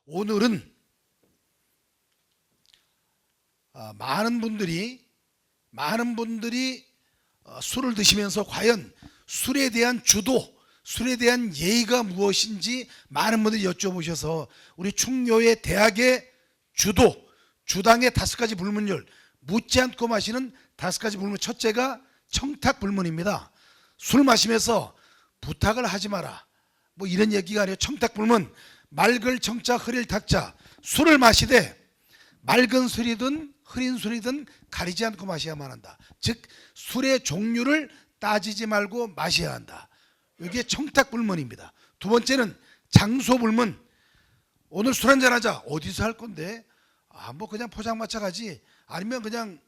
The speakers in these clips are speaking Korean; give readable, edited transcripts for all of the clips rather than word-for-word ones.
오늘은 많은 분들이 술을 드시면서 과연 술에 대한 주도, 술에 대한 예의가 무엇인지 많은 분들이 여쭤보셔서 우리 충교의 대학의 주도, 주당의 5가지 불문율, 묻지 않고 마시는 5가지 불문. 첫째가 청탁불문입니다. 술 마시면서 부탁을 하지 마라, 뭐 이런 얘기가 아니에요. 청탁불문, 맑을 청자 흐릴 탁자. 술을 마시되 맑은 술이든 흐린 술이든 가리지 않고 마셔야만 한다. 즉 술의 종류를 따지지 말고 마셔야 한다. 이게 청탁불문입니다. 두 번째는 장소불문. 오늘 술 한잔 하자. 어디서 할 건데? 뭐 그냥 포장마차 가지, 아니면 그냥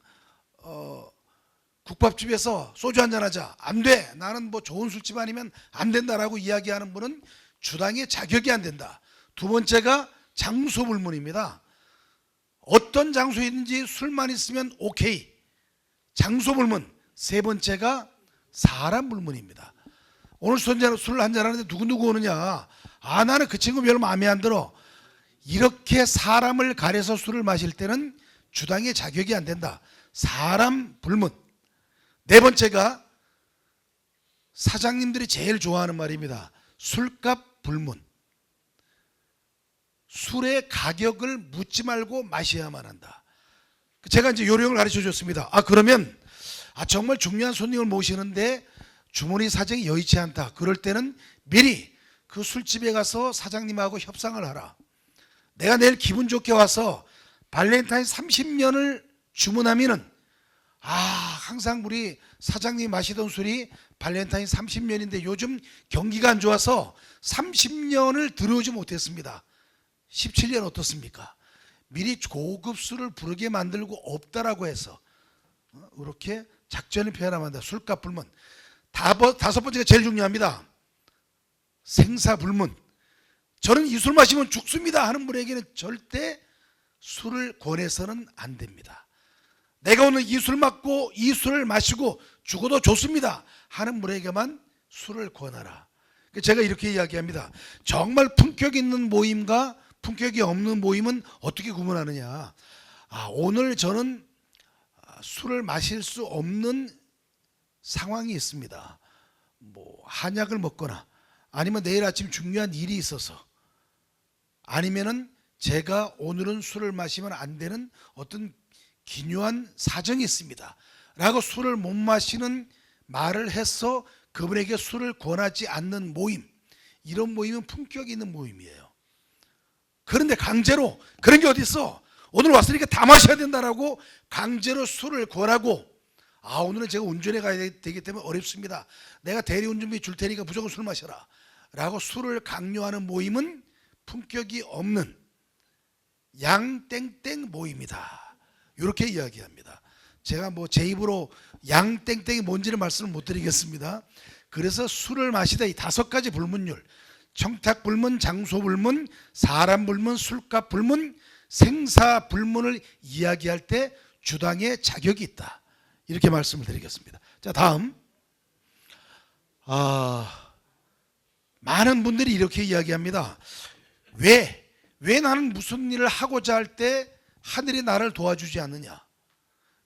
국밥집에서 소주 한잔 하자. 안 돼, 나는 뭐 좋은 술집 아니면 안 된다라고 이야기하는 분은 주당의 자격이 안 된다. 두 번째가 장소불문입니다. 어떤 장소이든지 술만 있으면 오케이, 장소불문. 세 번째가 사람불문입니다. 오늘 술 한잔 하는데 누구누구 오느냐? 나는 그 친구 별로 마음에 안 들어. 이렇게 사람을 가려서 술을 마실 때는 주당의 자격이 안 된다. 사람불문. 네 번째가 사장님들이 제일 좋아하는 말입니다. 술값불문. 술의 가격을 묻지 말고 마셔야만 한다. 제가 이제 요령을 가르쳐 줬습니다. 그러면 정말 중요한 손님을 모시는데 주머니 사정이 여의치 않다. 그럴 때는 미리 그 술집에 가서 사장님하고 협상을 하라. 내가 내일 기분 좋게 와서 발렌타인 30년을 주문하면은 항상 우리 사장님이 마시던 술이 발렌타인 30년인데 요즘 경기가 안 좋아서 30년을 들어오지 못했습니다. 17년 어떻습니까? 미리 고급 술을 부르게 만들고 없다라고 해서 이렇게 작전을 펴야만 한다. 술값 불문. 다섯 번째가 제일 중요합니다. 생사불문. 저는 이 술 마시면 죽습니다 하는 분에게는 절대 술을 권해서는 안 됩니다. 내가 오늘 이 술 맞고 이 술을 마시고 죽어도 좋습니다 하는 분에게만 술을 권하라. 제가 이렇게 이야기합니다. 정말 품격 있는 모임과 품격이 없는 모임은 어떻게 구분하느냐? 오늘 저는 술을 마실 수 없는 상황이 있습니다. 뭐 한약을 먹거나 아니면 내일 아침 중요한 일이 있어서, 아니면은 제가 오늘은 술을 마시면 안 되는 어떤 기묘한 사정이 있습니다 라고 술을 못 마시는 말을 해서 그분에게 술을 권하지 않는 모임, 이런 모임은 품격이 있는 모임이에요. 그런데 강제로, 그런 게 어디 있어? 오늘 왔으니까 다 마셔야 된다라고 강제로 술을 권하고, 오늘은 제가 운전해 가야 되기 때문에 어렵습니다, 내가 대리운전비 줄 테니까 무조건 술 마셔라 라고 술을 강요하는 모임은 품격이 없는 양땡땡 모임이다, 이렇게 이야기합니다. 제가 뭐 제 입으로 양땡땡이 뭔지를 말씀을 못 드리겠습니다. 그래서 술을 마시다 이 5가지 불문율, 청탁불문, 장소불문, 사람불문, 술값불문, 생사불문을 이야기할 때 주당의 자격이 있다, 이렇게 말씀을 드리겠습니다. 자, 다음. 많은 분들이 이렇게 이야기합니다. 왜 나는 무슨 일을 하고자 할 때 하늘이 나를 도와주지 않느냐?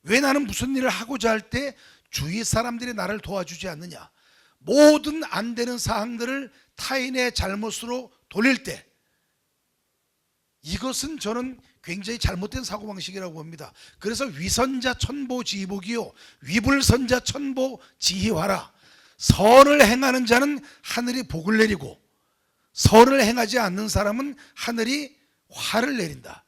왜 나는 무슨 일을 하고자 할 때 주위 사람들이 나를 도와주지 않느냐? 모든 안 되는 사항들을 타인의 잘못으로 돌릴 때, 이것은 저는 굉장히 잘못된 사고방식이라고 봅니다. 그래서 위선자 천보지휘복이요 위불선자 천보지휘화라. 선을 행하는 자는 하늘이 복을 내리고 선을 행하지 않는 사람은 하늘이 화를 내린다.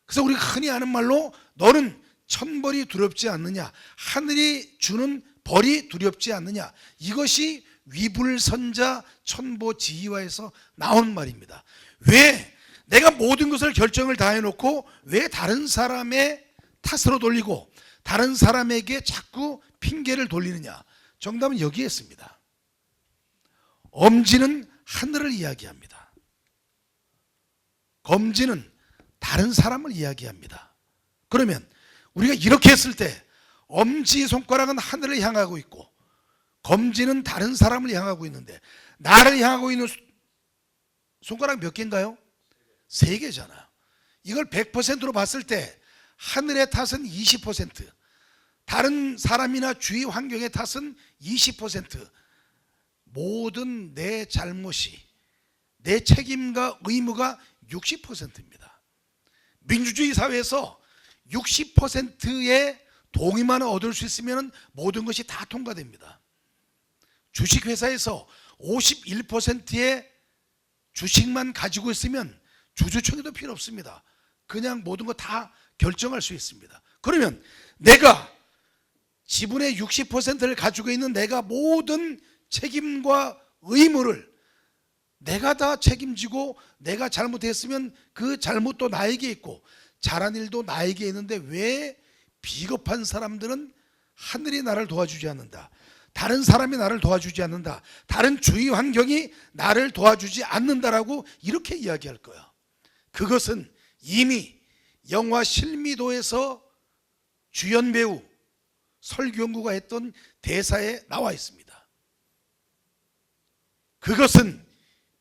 그래서 우리가 흔히 하는 말로 너는 천벌이 두렵지 않느냐, 하늘이 주는 벌이 두렵지 않느냐, 이것이 위불선자 천보지휘화에서 나오는 말입니다. 왜 내가 모든 것을 결정을 다 해놓고 왜 다른 사람의 탓으로 돌리고 다른 사람에게 자꾸 핑계를 돌리느냐? 정답은 여기에 있습니다. 엄지는 하늘을 이야기합니다. 검지는 다른 사람을 이야기합니다. 그러면 우리가 이렇게 했을 때 엄지손가락은 하늘을 향하고 있고 검지는 다른 사람을 향하고 있는데, 나를 향하고 있는 손가락 몇 개인가요? 3개잖아요. 이걸 100%로 봤을 때 하늘의 탓은 20%, 다른 사람이나 주위 환경의 탓은 20%, 모든 내 잘못이, 내 책임과 의무가 60%입니다. 민주주의 사회에서 60%의 동의만 얻을 수 있으면 모든 것이 다 통과됩니다. 주식회사에서 51%의 주식만 가지고 있으면 주주총회도 필요 없습니다. 그냥 모든 거 다 결정할 수 있습니다. 그러면 내가 지분의 60%를 가지고 있는 내가 모든 책임과 의무를 내가 다 책임지고, 내가 잘못했으면 그 잘못도 나에게 있고 잘한 일도 나에게 있는데 왜 비겁한 사람들은 하늘이 나를 도와주지 않는다, 다른 사람이 나를 도와주지 않는다, 다른 주위 환경이 나를 도와주지 않는다라고 이렇게 이야기할 거야. 그것은 이미 영화 실미도에서 주연 배우 설경구가 했던 대사에 나와 있습니다. 그것은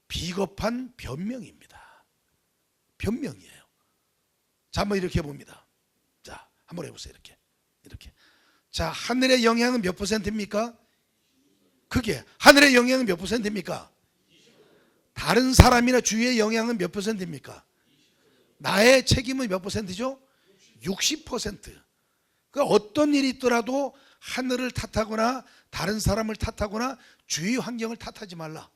비겁한 변명입니다. 변명이에요. 자, 한번 이렇게 해봅니다. 자, 한번 해보세요. 이렇게. 자, 하늘의 영향은 몇 %입니까? 그게 하늘의 영향은 몇 %입니까? 다른 사람이나 주위의 영향은 몇 %입니까? 나의 책임은 몇 %죠? 60%. 그러니까 어떤 일이 있더라도 하늘을 탓하거나 다른 사람을 탓하거나 주위 환경을 탓하지 말라.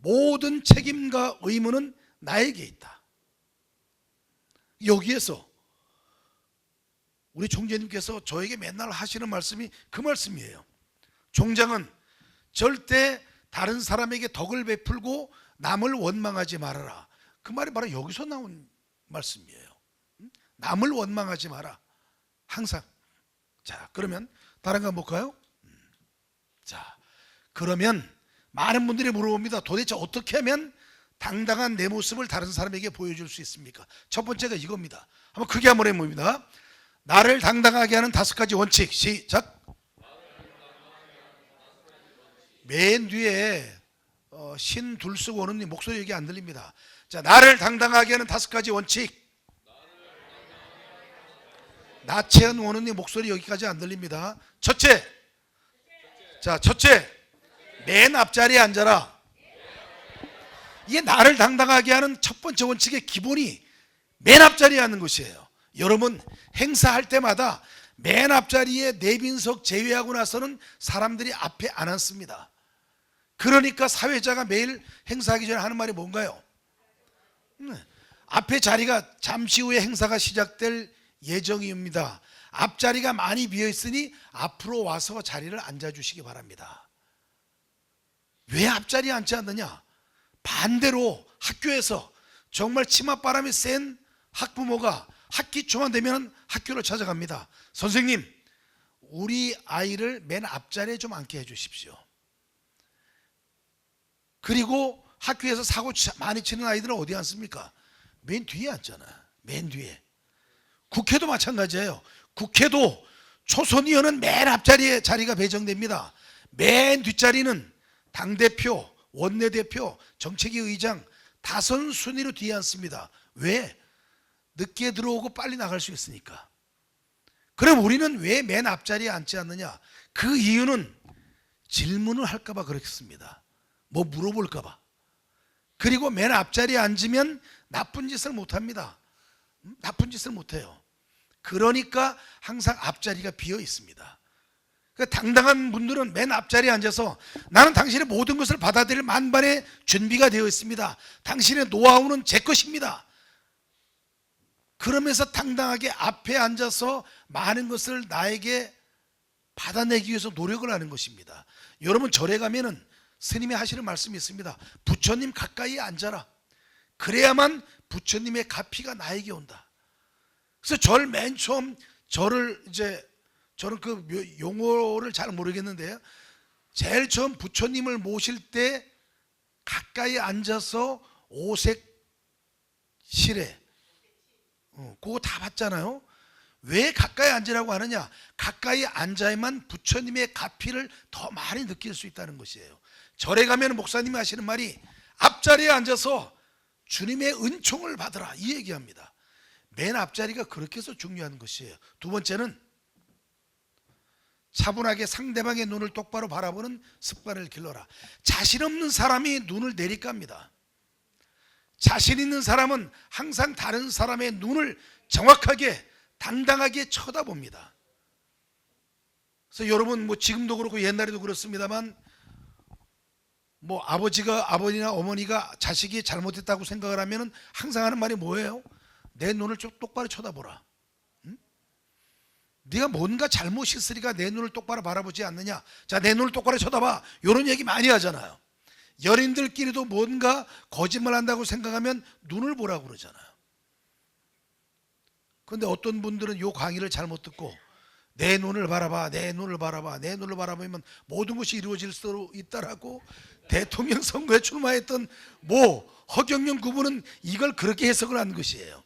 모든 책임과 의무는 나에게 있다. 여기에서 우리 총재님께서 저에게 맨날 하시는 말씀이 그 말씀이에요. 총장은 절대 다른 사람에게 덕을 베풀고 남을 원망하지 말아라. 그 말이 바로 여기서 나온 말씀이에요. 남을 원망하지 마라. 항상. 자, 그러면 다른 거 볼까요? 자, 그러면 많은 분들이 물어봅니다. 도대체 어떻게 하면 당당한 내 모습을 다른 사람에게 보여줄 수 있습니까? 첫 번째가 이겁니다. 한번 크게 한번 해봅니다. 나를 당당하게 하는 5가지 원칙. 시작. 맨 뒤에 신둘숙 원우님 목소리 여기 안 들립니다. 자, 나를 당당하게 하는 5가지 원칙. 나채연 원우님 목소리 여기까지 안 들립니다. 첫째, 자, 맨 앞자리에 앉아라. 이게 나를 당당하게 하는 첫 번째 원칙의 기본이 맨 앞자리에 앉는 것이에요. 여러분, 행사할 때마다 맨 앞자리에 내빈석 제외하고 나서는 사람들이 앞에 안 앉습니다. 그러니까 사회자가 매일 행사하기 전에 하는 말이 뭔가요? 앞에 자리가 잠시 후에 행사가 시작될 예정입니다. 앞자리가 많이 비어있으니 앞으로 와서 자리를 앉아주시기 바랍니다. 왜 앞자리에 앉지 않느냐? 반대로 학교에서 정말 치맛바람이 센 학부모가 학기 초만 되면 학교를 찾아갑니다. 선생님, 우리 아이를 맨 앞자리에 좀 앉게 해주십시오. 그리고 학교에서 사고 많이 치는 아이들은 어디 앉습니까? 맨 뒤에 앉잖아요. 맨 뒤에. 국회도 마찬가지예요. 국회도 초선의원은 맨 앞자리에 자리가 배정됩니다. 맨 뒷자리는 당대표, 원내대표, 정책위 의장, 다선 순위로 뒤에 앉습니다. 왜? 늦게 들어오고 빨리 나갈 수 있으니까. 그럼 우리는 왜 맨 앞자리에 앉지 않느냐? 그 이유는 질문을 할까봐 그렇습니다. 뭐 물어볼까봐. 그리고 맨 앞자리에 앉으면 나쁜 짓을 못합니다. 나쁜 짓을 못해요. 그러니까 항상 앞자리가 비어 있습니다. 그러니까 당당한 분들은 맨 앞자리에 앉아서 나는 당신의 모든 것을 받아들일 만반의 준비가 되어 있습니다. 당신의 노하우는 제 것입니다. 그러면서 당당하게 앞에 앉아서 많은 것을 나에게 받아내기 위해서 노력을 하는 것입니다. 여러분, 절에 가면은 스님이 하시는 말씀이 있습니다. 부처님 가까이 앉아라. 그래야만 부처님의 가피가 나에게 온다. 그래서 절 맨 처음 저는 그 용어를 잘 모르겠는데요. 제일 처음 부처님을 모실 때 가까이 앉아서 오색 실에 그거 다 봤잖아요. 왜 가까이 앉으라고 하느냐? 가까이 앉아야만 부처님의 가피를 더 많이 느낄 수 있다는 것이에요. 절에 가면 목사님이 하시는 말이 앞자리에 앉아서 주님의 은총을 받으라, 이 얘기합니다. 맨 앞자리가 그렇게 해서 중요한 것이에요. 두 번째는 차분하게 상대방의 눈을 똑바로 바라보는 습관을 길러라. 자신 없는 사람이 눈을 내리깝니다. 자신 있는 사람은 항상 다른 사람의 눈을 정확하게 당당하게 쳐다봅니다. 그래서 여러분 지금도 그렇고 옛날에도 그렇습니다만 아버지나 어머니가 자식이 잘못했다고 생각을 하면 항상 하는 말이 뭐예요? 내 눈을 좀 똑바로 쳐다보라. 네가 뭔가 잘못이 있으니까 내 눈을 똑바로 바라보지 않느냐. 자, 내 눈을 똑바로 쳐다봐. 이런 얘기 많이 하잖아요. 연인들끼리도 뭔가 거짓말 한다고 생각하면 눈을 보라고 그러잖아요. 그런데 어떤 분들은 이 강의를 잘못 듣고 내 눈을 바라봐, 내 눈을 바라봐, 내 눈을 바라보면 모든 것이 이루어질 수 있다라고 대통령 선거에 출마했던 허경영 구분은 이걸 그렇게 해석을 한 것이에요.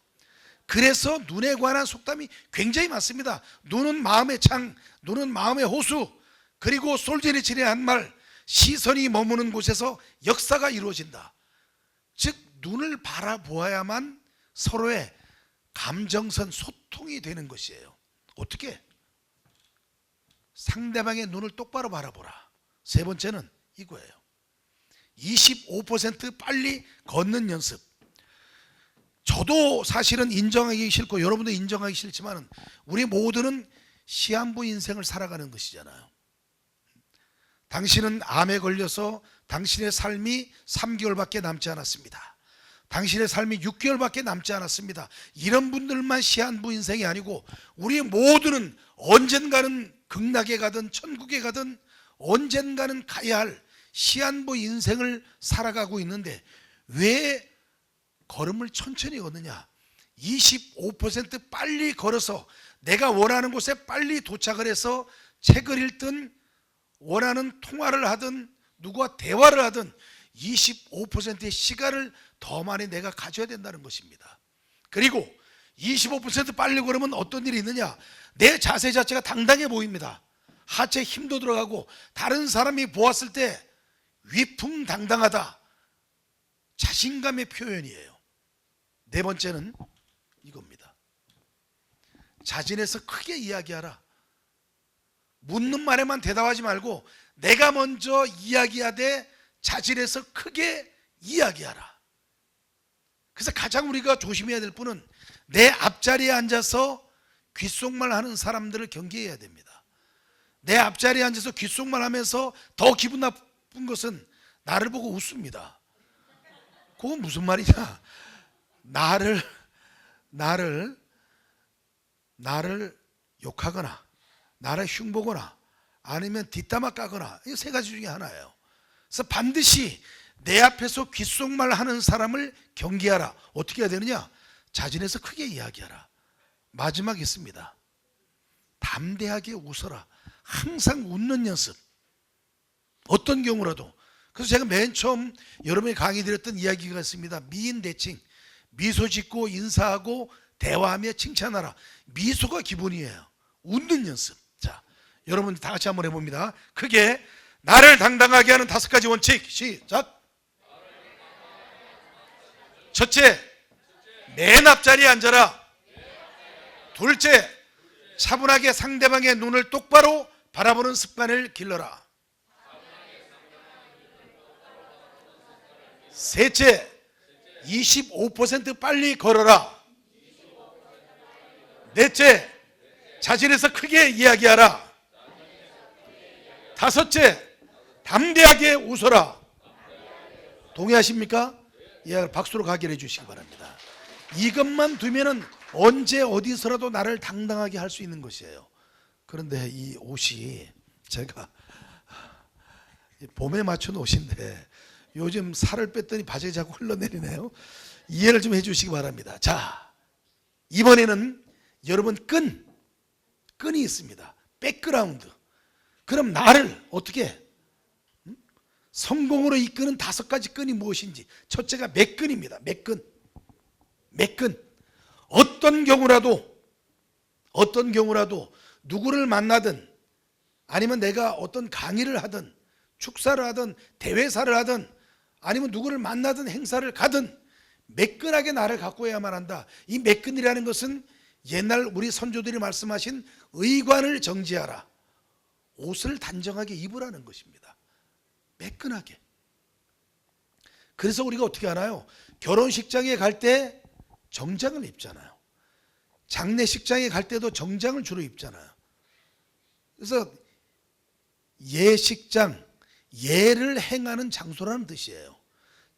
그래서 눈에 관한 속담이 굉장히 많습니다. 눈은 마음의 창, 눈은 마음의 호수. 그리고 솔제니친이 한 말, 시선이 머무는 곳에서 역사가 이루어진다. 즉 눈을 바라보아야만 서로의 감정선 소통이 되는 것이에요. 어떻게? 상대방의 눈을 똑바로 바라보라. 세 번째는 이거예요. 25% 빨리 걷는 연습. 저도 사실은 인정하기 싫고 여러분도 인정하기 싫지만 우리 모두는 시한부 인생을 살아가는 것이잖아요. 당신은 암에 걸려서 당신의 삶이 3개월밖에 남지 않았습니다. 당신의 삶이 6개월밖에 남지 않았습니다. 이런 분들만 시한부 인생이 아니고 우리 모두는 언젠가는 극락에 가든 천국에 가든 언젠가는 가야 할 시한부 인생을 살아가고 있는데 왜 걸음을 천천히 걷느냐? 25% 빨리 걸어서 내가 원하는 곳에 빨리 도착을 해서 책을 읽든 원하는 통화를 하든 누구와 대화를 하든 25%의 시간을 더 많이 내가 가져야 된다는 것입니다. 그리고 25% 빨리 걸으면 어떤 일이 있느냐? 내 자세 자체가 당당해 보입니다. 하체에 힘도 들어가고 다른 사람이 보았을 때 위풍당당하다, 자신감의 표현이에요. 네 번째는 이겁니다. 자진해서 크게 이야기하라. 묻는 말에만 대답하지 말고 내가 먼저 이야기하되 자진해서 크게 이야기하라. 그래서 가장 우리가 조심해야 될 분은 내 앞자리에 앉아서 귓속말 하는 사람들을 경계해야 됩니다. 내 앞자리에 앉아서 귓속말 하면서 더 기분 나쁜 것은 나를 보고 웃습니다. 그건 무슨 말이냐? 나를 욕하거나 나를 흉보거나 아니면 뒷담화 까거나, 이 세 가지 중에 하나예요. 그래서 반드시 내 앞에서 귓속말 하는 사람을 경계하라. 어떻게 해야 되느냐? 자진해서 크게 이야기하라. 마지막 있습니다. 담대하게 웃어라. 항상 웃는 연습. 어떤 경우라도. 그래서 제가 맨 처음 여러분이 강의 드렸던 이야기가 있습니다. 미인 대칭. 미소 짓고 인사하고 대화하며 칭찬하라. 미소가 기본이에요. 웃는 연습. 자, 여러분 다 같이 한번 해봅니다. 크게. 나를 당당하게 하는 5가지 원칙. 시작. 첫째, 맨 앞자리에 앉아라. 둘째, 차분하게 상대방의 눈을 똑바로 바라보는 습관을 길러라. 셋째, 25% 빨리 걸어라. 넷째, 자진해서 크게 이야기하라. 다섯째, 담대하게 웃어라. 동의하십니까? 예, 박수로 가결해 주시기 바랍니다. 이것만 두면은 언제 어디서라도 나를 당당하게 할 수 있는 것이에요. 그런데 이 옷이 제가 봄에 맞춘 옷인데 요즘 살을 뺐더니 바지가 자꾸 흘러내리네요. 이해를 좀 해주시기 바랍니다. 자, 이번에는 여러분 끈이 있습니다. 백그라운드. 그럼 나를 어떻게 성공으로 이끄는 5가지 끈이 무엇인지. 첫째가 매끈입니다. 매끈. 어떤 경우라도 누구를 만나든 아니면 내가 어떤 강의를 하든 축사를 하든 대회사를 하든 아니면 누구를 만나든 행사를 가든 매끈하게 나를 가꾸어야만 한다. 이 매끈이라는 것은 옛날 우리 선조들이 말씀하신 의관을 정지하라. 옷을 단정하게 입으라는 것입니다. 매끈하게. 그래서 우리가 어떻게 하나요? 결혼식장에 갈 때 정장을 입잖아요. 장례식장에 갈 때도 정장을 주로 입잖아요. 그래서 예식장, 예를 행하는 장소라는 뜻이에요.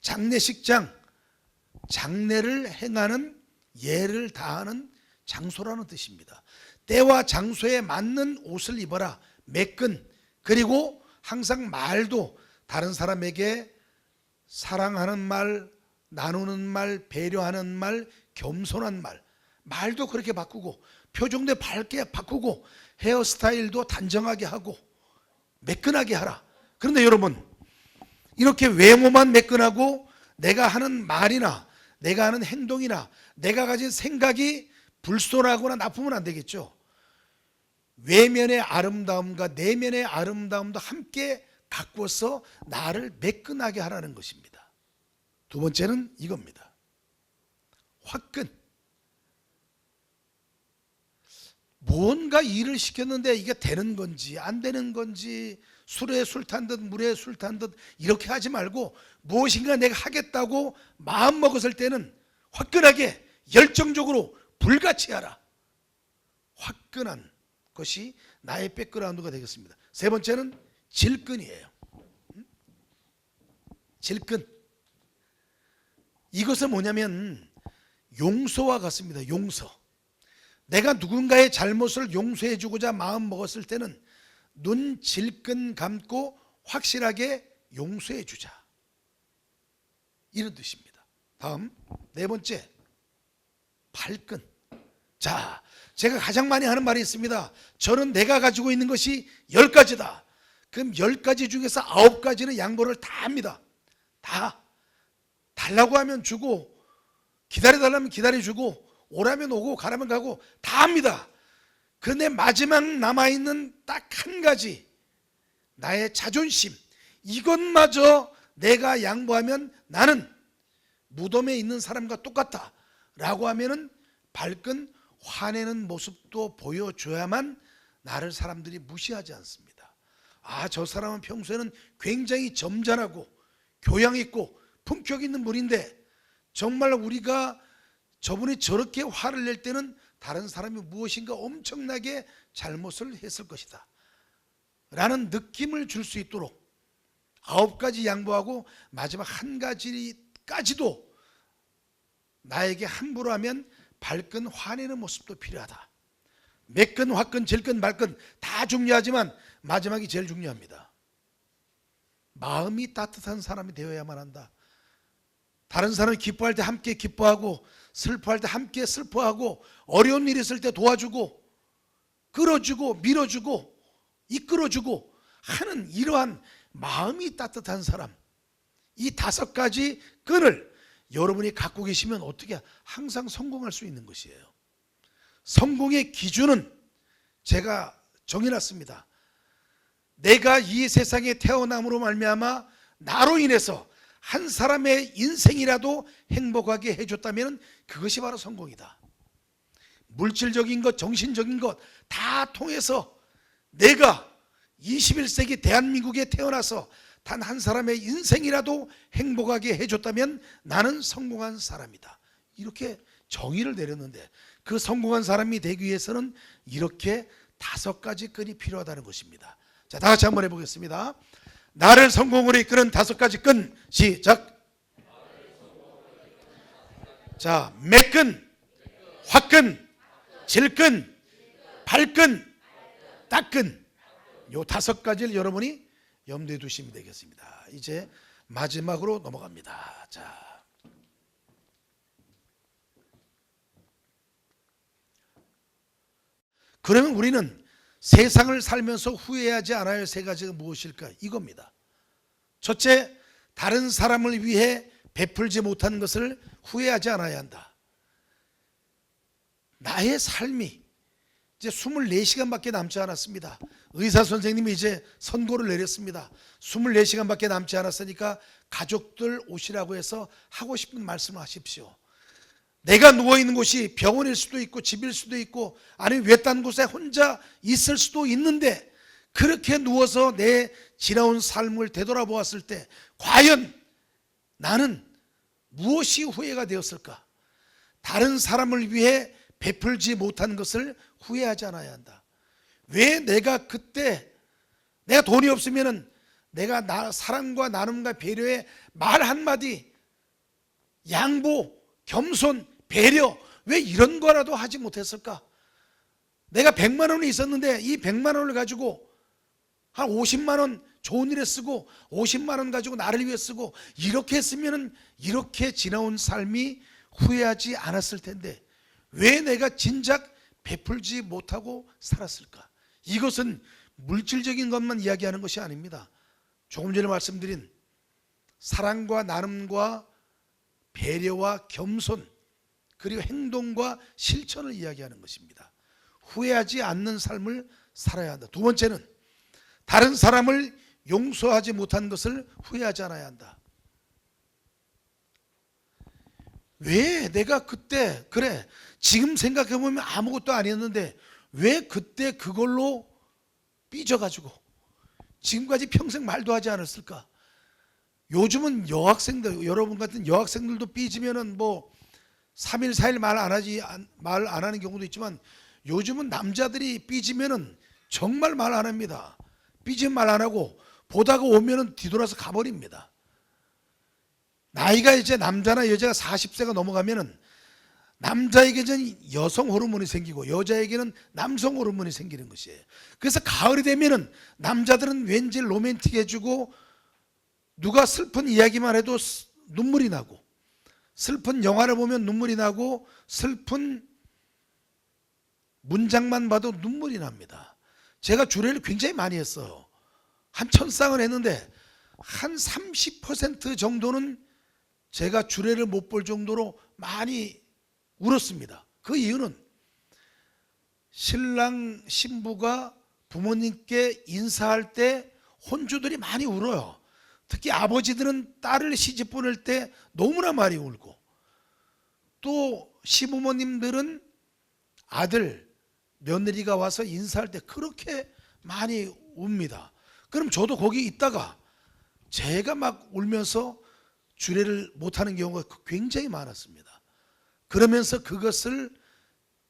장례식장, 장례를 행하는 예를 다하는 장소라는 뜻입니다. 때와 장소에 맞는 옷을 입어라. 매끈. 그리고 항상 말도 다른 사람에게 사랑하는 말, 나누는 말, 배려하는 말, 겸손한 말, 말도 그렇게 바꾸고 표정도 밝게 바꾸고 헤어스타일도 단정하게 하고 매끈하게 하라. 그런데 여러분, 이렇게 외모만 매끈하고 내가 하는 말이나 내가 하는 행동이나 내가 가진 생각이 불손하거나 나쁘면 안 되겠죠. 외면의 아름다움과 내면의 아름다움도 함께 가꾸어서 나를 매끈하게 하라는 것입니다. 두 번째는 이겁니다. 화끈. 뭔가 일을 시켰는데 이게 되는 건지 안 되는 건지 술에 술 탄 듯 물에 술 탄 듯 이렇게 하지 말고 무엇인가 내가 하겠다고 마음 먹었을 때는 화끈하게 열정적으로 불같이 하라. 화끈한 것이 나의 백그라운드가 되겠습니다. 세 번째는 질끈이에요. 질끈. 이것은 뭐냐면 용서와 같습니다. 용서. 내가 누군가의 잘못을 용서해 주고자 마음 먹었을 때는 눈 질끈 감고 확실하게 용서해 주자. 이런 뜻입니다. 다음 네 번째, 발끈. 자, 제가 가장 많이 하는 말이 있습니다. 저는 내가 가지고 있는 것이 10가지다. 그럼 10가지 중에서 9가지는 양보를 다 합니다. 다. 달라고 하면 주고, 기다려달라면 기다려주고, 오라면 오고 가라면 가고 다 합니다. 그런데 마지막 남아있는 딱 한 가지, 나의 자존심, 이것마저 내가 양보하면 나는 무덤에 있는 사람과 똑같다 라고 하면은 발끈, 화내는 모습도 보여줘야만 나를 사람들이 무시하지 않습니다. 아, 저 사람은 평소에는 굉장히 점잖하고 교양 있고 품격 있는 분인데 정말 우리가 저분이 저렇게 화를 낼 때는 다른 사람이 무엇인가 엄청나게 잘못을 했을 것이다 라는 느낌을 줄 수 있도록 9가지 양보하고 마지막 한 가지까지도 나에게 함부로 하면 발끈, 화내는 모습도 필요하다. 매끈, 화끈, 질끈, 발끈 다 중요하지만 마지막이 제일 중요합니다. 마음이 따뜻한 사람이 되어야만 한다. 다른 사람이 기뻐할 때 함께 기뻐하고 슬퍼할 때 함께 슬퍼하고 어려운 일 있을 때 도와주고 끌어주고 밀어주고 이끌어주고 하는 이러한 마음이 따뜻한 사람, 이 5가지 끈을 여러분이 갖고 계시면 어떻게 항상 성공할 수 있는 것이에요. 성공의 기준은 제가 정해놨습니다. 내가 이 세상에 태어남으로 말미암아 나로 인해서 한 사람의 인생이라도 행복하게 해줬다면 그것이 바로 성공이다. 물질적인 것, 정신적인 것 다 통해서 내가 21세기 대한민국에 태어나서 단 한 사람의 인생이라도 행복하게 해줬다면 나는 성공한 사람이다. 이렇게 정의를 내렸는데 그 성공한 사람이 되기 위해서는 이렇게 5가지 끈이 필요하다는 것입니다. 자, 다 같이 한번 해보겠습니다. 나를 성공으로 이끄는 5가지 끈. 시작. 자, 매끈, 화끈, 질끈, 발끈, 따끈. 요 5가지를 여러분이 염두에 두시면 되겠습니다. 이제 마지막으로 넘어갑니다. 자, 그러면 우리는 세상을 살면서 후회하지 않아야 할 3가지가 무엇일까? 이겁니다. 첫째, 다른 사람을 위해 베풀지 못한 것을 후회하지 않아야 한다. 나의 삶이 이제 24시간밖에 남지 않았습니다. 의사 선생님이 이제 선고를 내렸습니다. 24시간밖에 남지 않았으니까 가족들 오시라고 해서 하고 싶은 말씀을 하십시오. 내가 누워있는 곳이 병원일 수도 있고 집일 수도 있고 아니면 외딴 곳에 혼자 있을 수도 있는데 그렇게 누워서 내 지나온 삶을 되돌아보았을 때 과연 나는 무엇이 후회가 되었을까? 다른 사람을 위해 베풀지 못한 것을 후회하지 않아야 한다. 왜 내가 그때 내가 돈이 없으면은 내가 사랑과 나눔과 배려의 말 한마디, 양보, 겸손, 배려, 왜 이런 거라도 하지 못했을까? 내가 100만 원이 있었는데 이 100만 원을 가지고 한 50만 원 좋은 일에 쓰고 50만 원 가지고 나를 위해 쓰고 이렇게 했으면 이렇게 지나온 삶이 후회하지 않았을 텐데 왜 내가 진작 베풀지 못하고 살았을까? 이것은 물질적인 것만 이야기하는 것이 아닙니다. 조금 전에 말씀드린 사랑과 나눔과 배려와 겸손 그리고 행동과 실천을 이야기하는 것입니다. 후회하지 않는 삶을 살아야 한다. 두 번째는 다른 사람을 용서하지 못한 것을 후회하지 않아야 한다. 왜 내가 그때 그래 지금 생각해보면 아무것도 아니었는데 왜 그때 그걸로 삐져가지고 지금까지 평생 말도 하지 않았을까? 요즘은 여학생들 여러분 같은 여학생들도 삐지면은 뭐 3일 4일 말 안 하는 경우도 있지만 요즘은 남자들이 삐지면은 정말 말 안 합니다. 삐지면 말 안 하고 보다가 오면은 뒤돌아서 가버립니다. 나이가 이제 남자나 여자가 40세가 넘어가면은 남자에게는 여성 호르몬이 생기고 여자에게는 남성 호르몬이 생기는 것이에요. 그래서 가을이 되면은 남자들은 왠지 로맨틱해지고 누가 슬픈 이야기만 해도 눈물이 나고 슬픈 영화를 보면 눈물이 나고 슬픈 문장만 봐도 눈물이 납니다. 제가 주례를 굉장히 많이 했어요. 한 1000쌍을 했는데 한 30% 정도는 제가 주례를 못 볼 정도로 많이 울었습니다. 그 이유는 신랑 신부가 부모님께 인사할 때 혼주들이 많이 울어요. 특히 아버지들은 딸을 시집 보낼 때 너무나 많이 울고 또 시부모님들은 아들, 며느리가 와서 인사할 때 그렇게 많이 웁니다. 그럼 저도 거기 있다가 제가 막 울면서 주례를 못하는 경우가 굉장히 많았습니다. 그러면서 그것을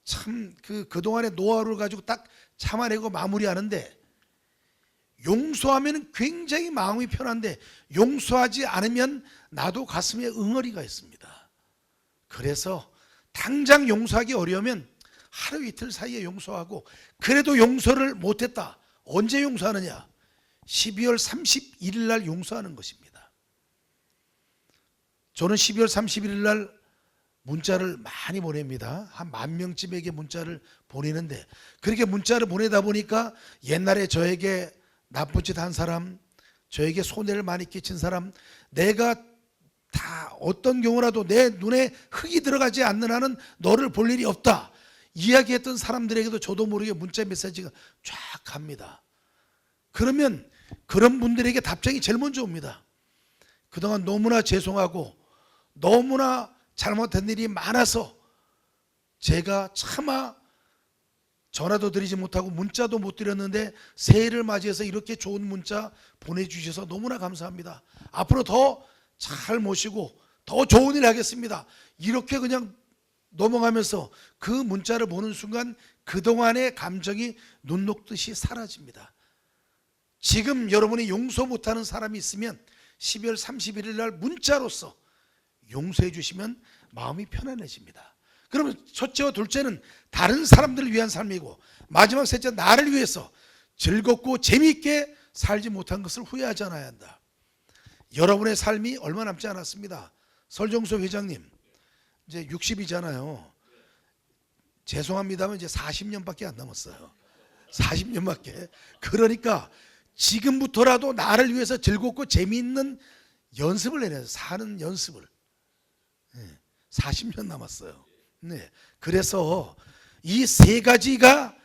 참 그동안의 노하우를 가지고 딱 참아내고 마무리하는데 용서하면 굉장히 마음이 편한데 용서하지 않으면 나도 가슴에 응어리가 있습니다. 그래서 당장 용서하기 어려우면 하루 이틀 사이에 용서하고 그래도 용서를 못했다. 언제 용서하느냐? 12월 31일 날 용서하는 것입니다. 저는 12월 31일 날 문자를 많이 보냅니다. 한 10,000명쯤에게 문자를 보내는데 그렇게 문자를 보내다 보니까 옛날에 저에게 나쁜 짓 한 사람, 저에게 손해를 많이 끼친 사람, 내가 다 어떤 경우라도 내 눈에 흙이 들어가지 않는 한은 너를 볼 일이 없다 이야기했던 사람들에게도 저도 모르게 문자 메시지가 쫙 갑니다. 그러면 그런 분들에게 답장이 제일 먼저 옵니다. 그동안 너무나 죄송하고 너무나 잘못한 일이 많아서 제가 차마 전화도 드리지 못하고 문자도 못 드렸는데 새해를 맞이해서 이렇게 좋은 문자 보내주셔서 너무나 감사합니다. 앞으로 더 잘 모시고 더 좋은 일 하겠습니다. 이렇게 그냥 넘어가면서 그 문자를 보는 순간 그동안의 감정이 눈 녹듯이 사라집니다. 지금 여러분이 용서 못하는 사람이 있으면 12월 31일 날 문자로서 용서해 주시면 마음이 편안해집니다. 그러면 첫째와 둘째는 다른 사람들을 위한 삶이고 마지막 셋째 나를 위해서 즐겁고 재미있게 살지 못한 것을 후회하지 않아야 한다. 여러분의 삶이 얼마 남지 않았습니다. 설정수 회장님 이제 60이잖아요. 죄송합니다만 이제 40년밖에 안 남았어요. 40년밖에. 그러니까 지금부터라도 나를 위해서 즐겁고 재미있는 연습을 해내서 사는 연습을. 40년 남았어요. 네. 그래서 이 세 가지가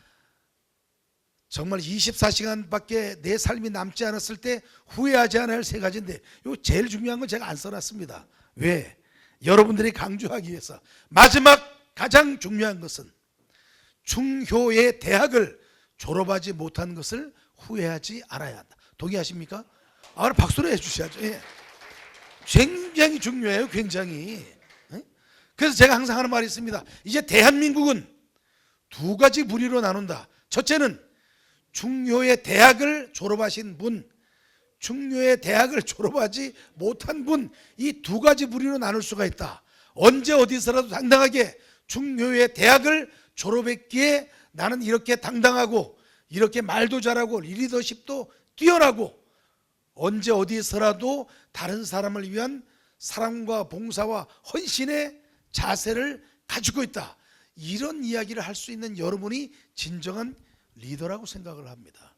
정말 24시간밖에 내 삶이 남지 않았을 때 후회하지 않아야 할 세 가지인데 요 제일 중요한 건 제가 안 써놨습니다. 왜? 여러분들이 강조하기 위해서. 마지막 가장 중요한 것은 중효의 대학을 졸업하지 못한 것을 후회하지 않아야 한다. 동의하십니까? 그럼 박수를 해주셔야죠. 예. 굉장히 중요해요. 굉장히. 그래서 제가 항상 하는 말이 있습니다. 이제 대한민국은 두 가지 부류로 나눈다. 첫째는 중요의 대학을 졸업하신 분, 중요의 대학을 졸업하지 못한 분, 이 두 가지 부류로 나눌 수가 있다. 언제 어디서라도 당당하게 중요의 대학을 졸업했기에 나는 이렇게 당당하고 이렇게 말도 잘하고 리더십도 뛰어나고 언제 어디서라도 다른 사람을 위한 사랑과 봉사와 헌신의 자세를 가지고 있다. 이런 이야기를 할 수 있는 여러분이 진정한 리더라고 생각을 합니다.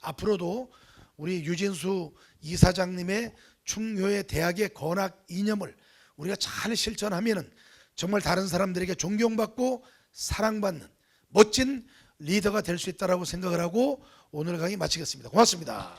앞으로도 우리 유진수 이사장님의 중요의 대학의 건학 이념을 우리가 잘 실천하면 정말 다른 사람들에게 존경받고 사랑받는 멋진 리더가 될 수 있다고 생각을 하고 오늘 강의 마치겠습니다. 고맙습니다.